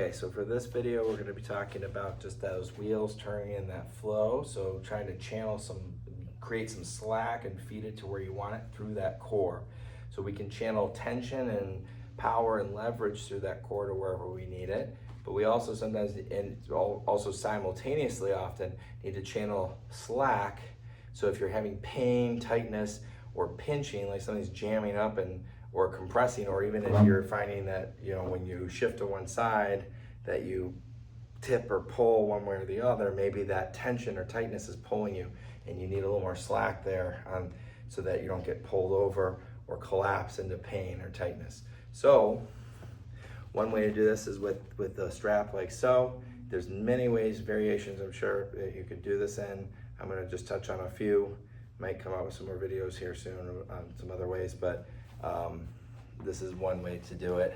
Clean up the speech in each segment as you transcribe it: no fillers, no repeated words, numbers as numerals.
Okay, so for this video, we're going to be talking about just those wheels turning in that flow. So trying to create some slack and feed it to where you want it through that core. So we can channel tension and power and leverage through that core to wherever we need it. But we also sometimes, and also simultaneously often, need to channel slack. So if you're having pain, tightness, or pinching, like something's jamming up or compressing, or even if you're finding that, when you shift to one side, that you tip or pull one way or the other, maybe that tension or tightness is pulling you and you need a little more slack there so that you don't get pulled over or collapse into pain or tightness. So one way to do this is with the strap like so. There's many ways, variations I'm sure that you could do this in. I'm gonna just touch on a few. Might come out with some more videos here soon on some other ways, but this is one way to do it.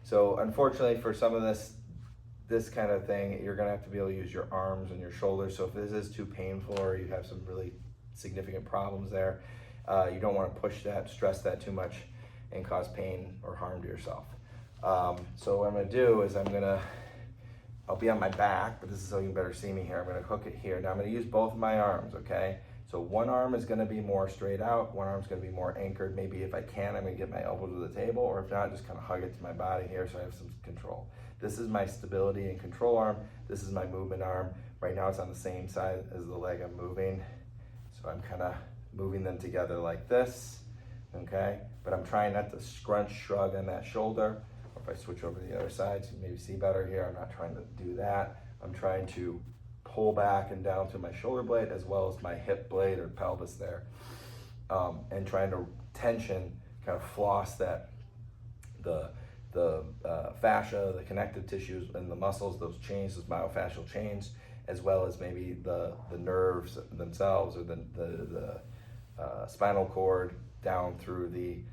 So unfortunately for some of this kind of thing, you're gonna have to be able to use your arms and your shoulders. So if this is too painful or you have some really significant problems there, you don't wanna push that, stress that too much and cause pain or harm to yourself. So what I'm gonna do is I'll be on my back, but this is so you can better see me here. I'm gonna hook it here. Now I'm gonna use both of my arms, okay? So one arm is gonna be more straight out, one arm's gonna be more anchored. Maybe if I can, I'm gonna get my elbow to the table, or if not, just kind of hug it to my body here so I have some control. This is my stability and control arm. This is my movement arm. Right now it's on the same side as the leg I'm moving. So I'm kind of moving them together like this, okay? But I'm trying not to scrunch, shrug on that shoulder. Or if I switch over to the other side, so you maybe see better here, I'm not trying to do that. I'm trying to pull back and down to my shoulder blade as well as my hip blade or pelvis there, and trying to tension, kind of floss the fascia, the connective tissues and the muscles, those chains, those myofascial chains, as well as maybe the nerves themselves or the spinal cord down through the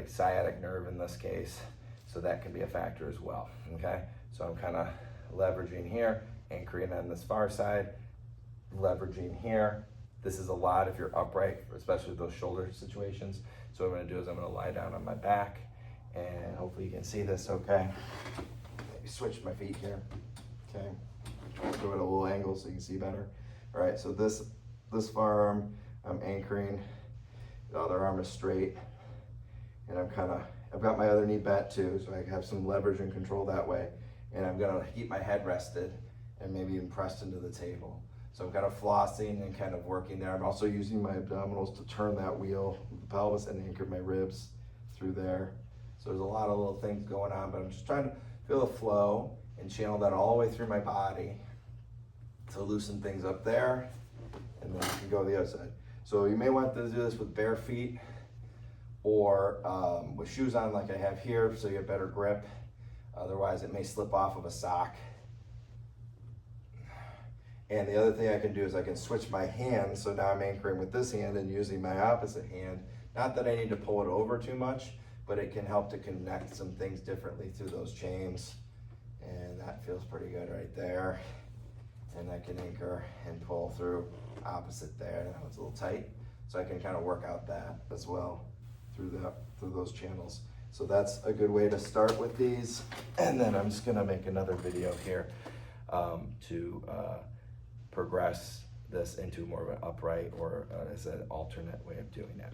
sciatic nerve in this case. So that can be a factor as well, okay? So I'm kind of leveraging here, anchoring on this far side, leveraging here. This is a lot if you're upright, especially with those shoulder situations. So what I'm gonna do is I'm gonna lie down on my back, and hopefully you can see this okay. Maybe switch my feet here, okay? I'll do it at a little angle so you can see better. All right, so this far arm, I'm anchoring, the other arm is straight, and I've got my other knee bent too, so I have some leverage and control that way. And I'm gonna keep my head rested and maybe even pressed into the table. So I'm kind of flossing and kind of working there. I'm also using my abdominals to turn that wheel with the pelvis and anchor my ribs through there. So there's a lot of little things going on, but I'm just trying to feel the flow and channel that all the way through my body to loosen things up there, and then you can go to the other side. So you may want to do this with bare feet or with shoes on like I have here so you get better grip. Otherwise it may slip off of a sock. And the other thing I can do is I can switch my hands, so now I'm anchoring with this hand and using my opposite hand. Not that I need to pull it over too much, but it can help to connect some things differently through those chains. And that feels pretty good right there. And I can anchor and pull through opposite there. That one's a little tight. So I can kind of work out that as well through those channels. So that's a good way to start with these. And then I'm just gonna make another video here to progress this into more of an upright or as an alternate way of doing it.